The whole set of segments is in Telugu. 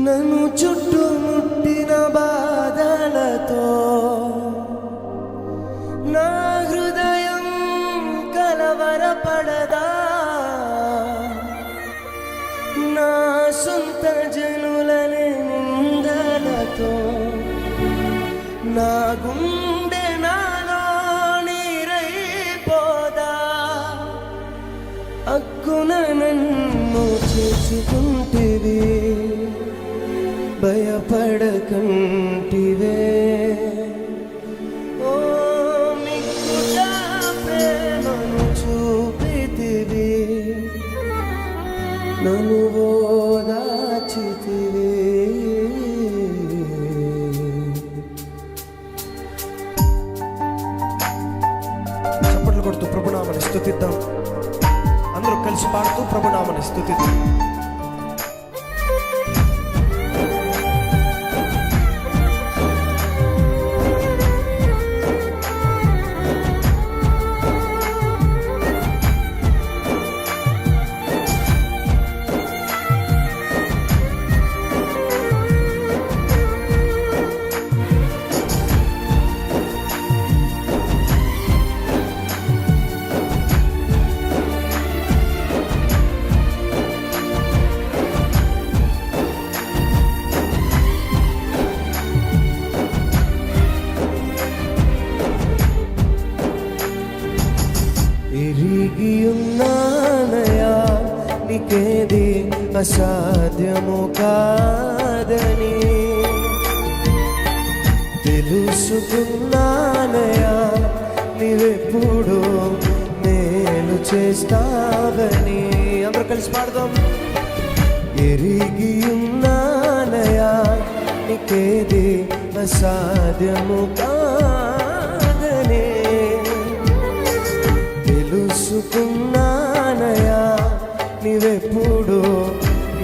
నన్ను చుట్టుముట్టిన బాధలతో నా హృదయం కలవరపడదా? నా సొంత జనులనే నిందలతో నా గుండె నాలో నీరైపోదా? అక్కున నన్ను చేసుకుంటివి, భయపడకంటివే. ఓ మిక్కుట ప్రేమను చూపితివి, నన్ను ఓదార్చితివి. చప్పట్లు కొడుతూ ప్రభునామని స్తుతిద్దాం. అందరూ కలిసి పాడుతూ ప్రభునామని స్తుతిద్దాం. ఎరిగియున్నానయా నీకేది అసాధ్యము కాదని, తెలుసుకున్నానయా నీవెప్పుడు మేలు చేస్తావని. అందరూ కలిసి పాడదాం. ఎరిగియున్నానయా నీకేది అసాధ్యము కాదని, తెలుసుకున్నానయా నీవెప్పుడు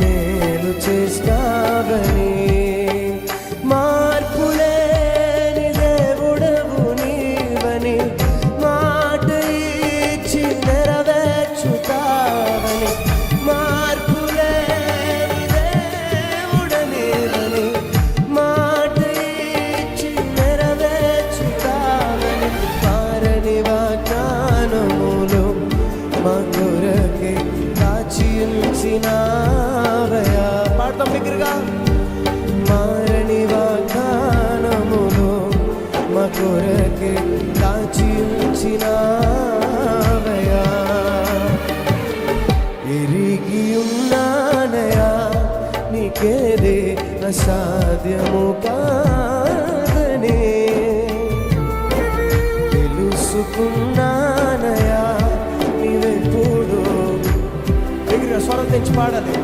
మేలు చేస్తావని. మార్పులేని దేవుడవు నీవని, మాట ఇచ్చి నెరవేర్చుతావని. మార్పులేని దేవుడ నీవని, మాట ఇచ్చి నెరవేర్చుతావని. మారని వాగ్దానములు మా కొరకే కాచి ఉంచినావయా. పాడతాం దగ్గరగా. మారని వాగ్దానములు మా కొరకే కాచి ఉంచినావయా. ఎరిగి ఉన్నానయా నీకేదే అసాధ్యము కాదని, తెలుసుకున్నానయా నీవెప్పుడు. దగ్గర స్వరం తెచ్చి పాడాలి.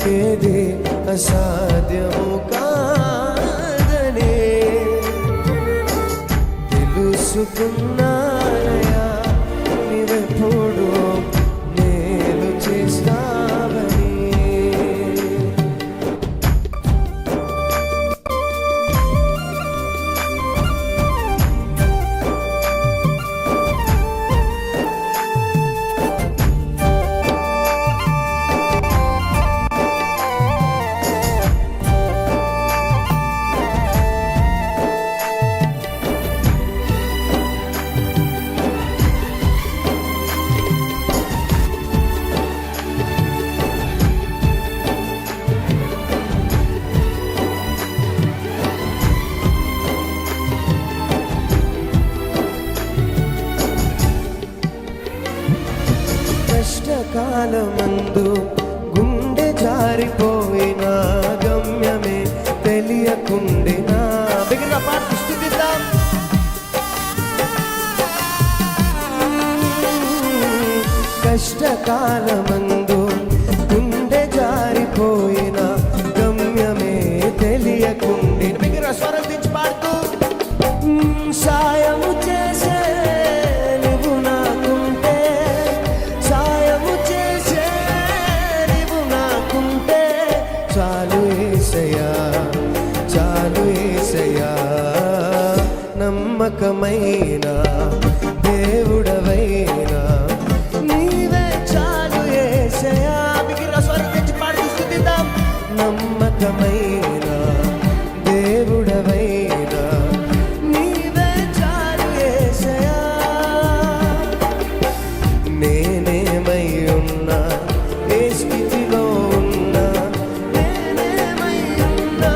నీకేది అసాధ్యము కాదని తెలుసుకున్నానయా, నీవెప్పుడు మేలు చేస్తావని. కష్టకాలమందు గుండె జారిపోయిన గమ్యమే తెలియకుండినా. బిగ్గరగా పాటలు స్తుతిద్దాం. కష్టకాలమందు గుండె జారిపోయిన గమ్యమే తెలియకుండిన. బిగ్గరగా స్వరం తెచ్చి పాడుతూ సాయము చేసే నువ్వు నాకుంటే, సాయము చేసే నువ్వు నాకుంటే చాలు యేసయ్యా, చాలు యేసయ్యా. నమ్మకమైన దేవుడవైనా నీవే చాలు యేసయ్యా. బిగ్గరగా స్వరం తెచ్చి పాడుతూ స్తుతిద్దాం. నమ్మకమైన దేవుడవైనా నీవే చాలు యేసయ్యా. నేనేమై ఉన్నా, ఏ స్థితిలో ఉన్నా, నేనేమై ఉన్నా,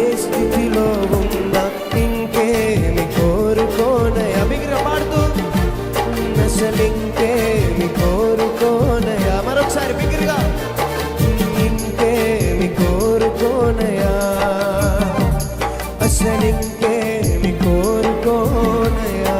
ఏ స్థితిలో ఉన్నా, ఇంకేమి కోరుకోనయా. బిగ్గరగా పాడుతూ అసలింకేమి కోరుకోనయా. మరొకసారి బిగ్గరగా, ఇంకేమి కోరుకోనయా, అసలింకేమి కోరుకోనయా.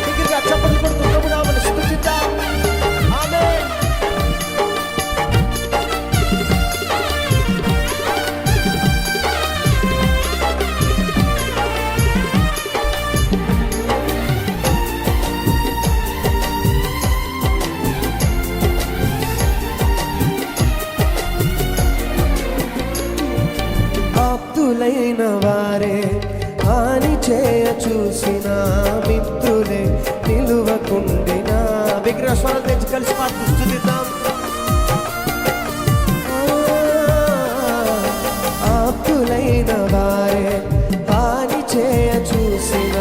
బిగ్గరగా చప్పట్లు కొడుతూ ప్రభునామమును స్తుతిద్దాం. ఆమేన్. ఆప్తులైన వారే హాని చేయ చూసిన మిత్రులే నిలువకుండినా. బిగ్గరగా స్వరం తెచ్చి కలిసి పాడుతూ స్తుతిద్దాం. ఆప్తులైన వారే హాని చేయ చూసిన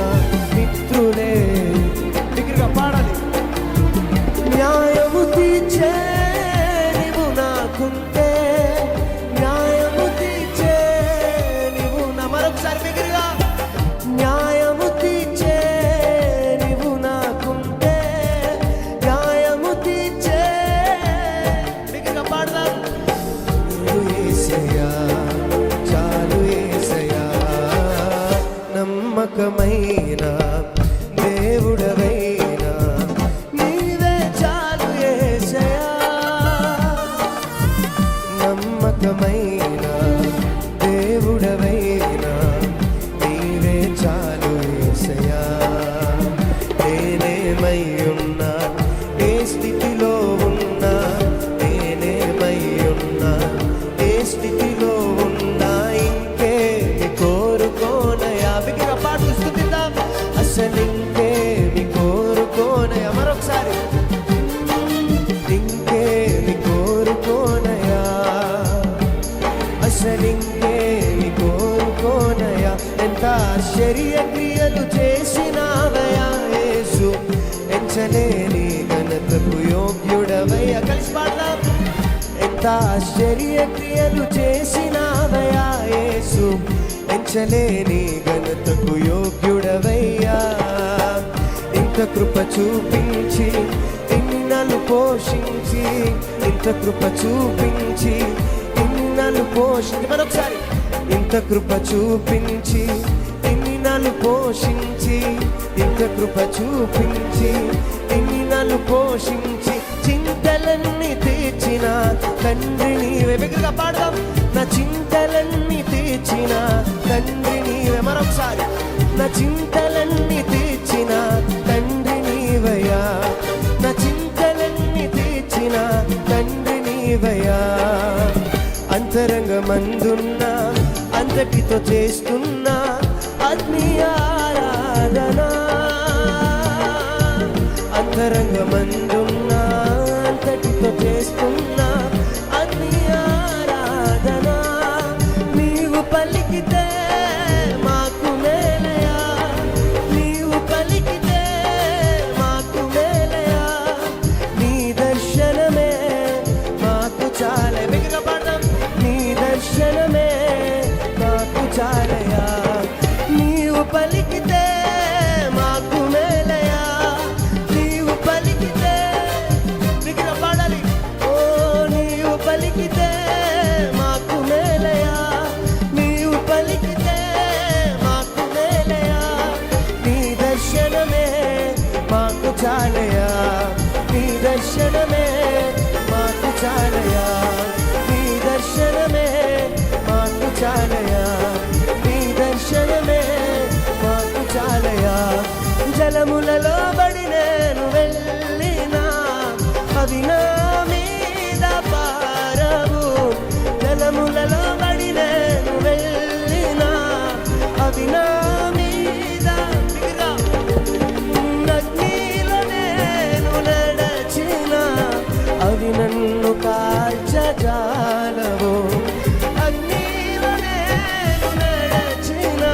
మిత్రులే. బిగ్గరగా పాడాలి. న్యాయము తీర్చే నీవు నాకుంటే, న్యాయము తీర్చే నీవు నా. మరొకసారి బిగ్గరగా, న్యాయము తీర్చే నీవు నాకుంటే, న్యాయము తీర్చే. బిగ్గరగా పాడదాం. నువ్వు యేసయ్యా, చాలు యేసయ్యా. నమ్మకమైన దేవుడవైనా నీవే చాలు యేసయ్యా. నమ్మకమైన దేవుడవైనా నీవే చాలు యేసయ్యా. నేనేమై ఉన్నా, ఏ స్థితిలో ఉన్నా, నేనేమై ఉన్నా, ఏ స్థితిలో ఉన్నా, ఇంకేమి కోరుకోనయా. బిగ్గరగా పాడుతూ స్తుతిద్దాం. అసలింకేమి కోరుకోనయా. మరొకసారి, ఇంకేమి కోరుకోనయా, అసలింకేమి కోరుకోనయా. ఎంత ఆశ్చర్య క్రియలు చేసినావయా యేసు, ఎంచలేని ఘనతకు యోగ్యుడవయ్యా. కలిసి పాడదాం. ఎంత ఎంత ఆశ్చర్య క్రియలు చేసినావయ్యా యేసు, ఎంచలేని ఘనతకు యోగ్యుడవయ్యా. ఇంత కృప చూపించి ఇన్నలు పోషించి, ఇంత కృప చూపించి ఇన్నలు పోషించి, మరొకసారి ఇంత కృప చూపించి ఇన్నలు పోషించి, ఇంత కృప చూపించి ఇన్నలు పోషించి, చింతలన్నీ తీర్చిన తండ్రి నీవే. బిగ్గరగా పాడదాం. నా చింతలన్నీ తీర్చిన తండ్రి నీవే. మరొకసారి నా చింతలన్నీ తీర్చిన తండ్రి నీవయ్యా, నా చింతలన్నీ తీర్చిన తండ్రి నీవయ్యా. అంతరంగమందున్న అంతటితో చేస్తున్న ఆత్మీయ ఆరాధన, అంతరంగమందున్న అంతటితో చేస్తున్న ఆత్మీయ ఆరాధన. నీవు పలికితే మాకు మేలయా, నీవు పలికితే మాకు మేలయా, నీ దర్శనమే మాకు చాలే. బిగ్గరగా పాడదాం. నీ దర్శనమే మాకు చాలయా, నీవు పలికితే మాకు మేలయా, నీవు పలికితే. బిగ్గరగా పాడాలి. ఓ నీవు పలికితే మాకు మేలయా, నీవు పలికితే మాకు మేలయా, నీ దర్శనమే మాకు చాలయా, నీ దర్శనమే మాకు చాలయా, నీ దర్శనమే మాకు చాలయా, నీ దర్శనమే మాకు చాలయా. జలములలో బడి నేను వెళ్ళినా అవి నా మీద పారవు, జలములలో బడి నేను వెళ్ళినా అవి నా మీద. అగ్నిలో నేను నడచిన అవి నన్ను కాల్చజాలవు, అగ్నిలో నేను నడచిన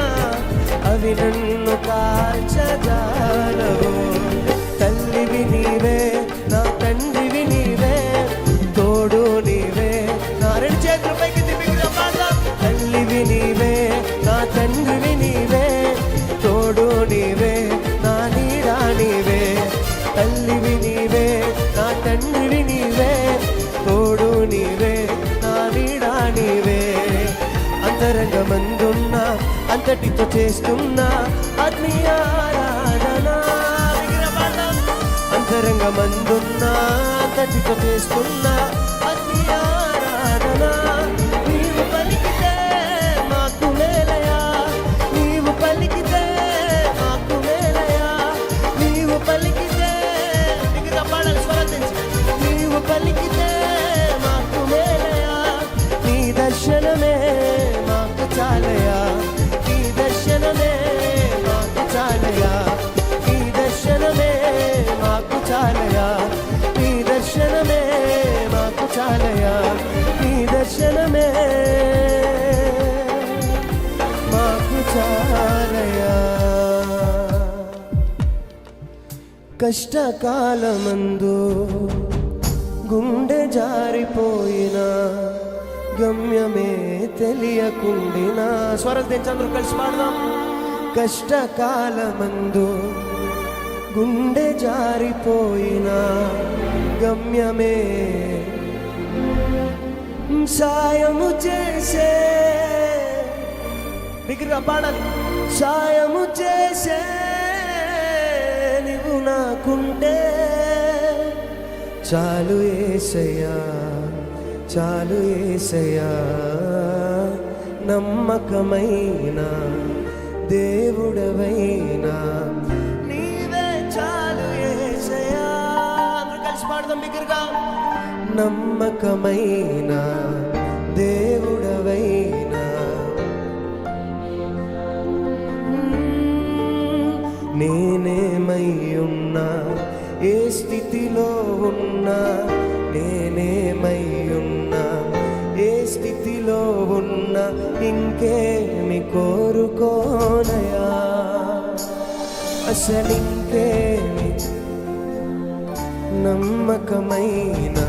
అవి నన్ను కాల్చజాలవు. తల్లివి నీవే, నా తండ్రివి నీవే, తోడు నీవే. నా రెండు చేతుల పైకి తిరిగిగా పాడదాం. తల్లివి నీవే, నా తండ్రివి నీవే, తోడు నీవే, నా నీడా నీవే. తల్లివి నీవే, నా తండ్రివి నీవే, తోడు నీవే, నా నీడా నీవే. అంతరంగమందున్న అంతటితో చేస్తున్న ఆత్మీయ ఆరాధన. అంతరంగమందున్న అంతటితో చేస్తున్న ఆత్మీయ ఆరాధన. నీవు పలికితే మాకు మేలయా, నీవు పలికితే మాకు మేలయా, నీవు పలికితే. బిగ్గరగా పాడాలి స్వరందించి. నీవు పలికితే మాకు మేలయా, నీ దర్శనమే మాకు చాలయా, నీ దర్శనమే మాకు చాలయా, నీ దర్శనమే మాకు చాలయా, నీ దర్శనమే మాకు చాలయా, నీ దర్శనమే మాకు చాలయా. కష్టకాలమందు గుండె జారిపోయినా గమ్యమే తెలియకుండినా. స్వరం తెచ్చి అందరూ కలిసి పాడదాం. కష్టకాలమందు గుండె జారిపోయినా గమ్యమే సాయము చేసే. బిగ్గరగా పాడాలి. సాయము చేసే నీవు నాకుంటే చాలు యేసయ్యా, చాలు యేసయ్యా. నమ్మకమైన దేవుడవైనా నీవే చాలు యేసయ్యా. అందరూ కలిసి పాడదాం బిగ్గరగా. నమ్మకమైన దేవుడవైనా నేనేమై ఉన్నా, ఏ స్థితిలో ఉన్నా, నేనేమై ఉన్నా, ఏ స్థితిలో ఉన్నా ఇంకేమి కోరుకోనయా, అసలింకేమి. నమ్మకమైన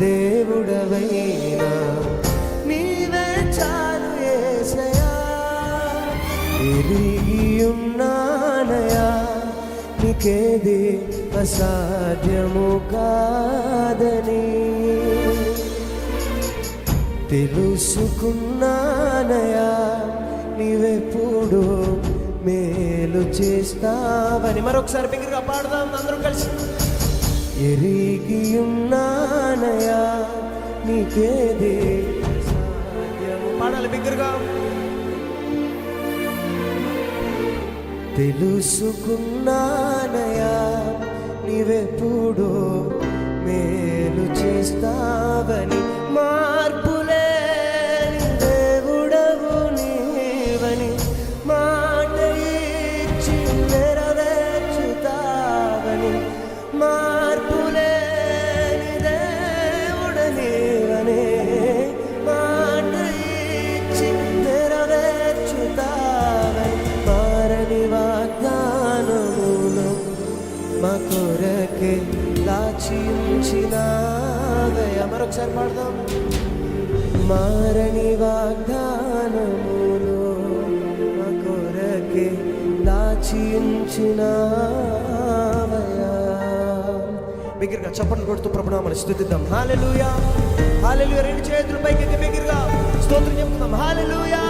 దేవుడవైనా నీవే చాలు యేసయ్యా. ఎరిగి ఉన్నానయా నీకేది అసాధ్యము కాదని, తెలుసుకున్నానయా నీవెప్పుడు మేలు చేస్తావని. మరొకసారి బిగ్గరగా పాడదాం అందరూ కలిసి. ఎరిగి ఉన్నానయా నీకేది అసాధ్యము. పాడాలి బిగ్గరగా. తెలుసుకున్నానయా నీవెప్పుడు మేలు చేస్తావని, మార్పులేని దేవుడవు నీవని, మాట ఇచ్చి నెరవేర్చుతావని, మార్పులేని దేవుడ నీవనే, మాట ఇచ్చి నెరవేర్చుతావని, మారని వాగ్దానములు మా కొరకే దాచి ఉంచినావయ్యా. మరొకసారి పాడదాం. మారని వాగ్దానములు మా కొరకే దాచి ఉంచినావయ్యా. బిగ్గరగా చప్పట్లు కొడుతూ ప్రభునామని స్తుతిద్దాం. హల్లెలూయా హల్లెలూయా. రెండు చేతులు పైకి బిగ్గరగా స్తోత్రం చెప్తున్నాం. హల్లెలూయా.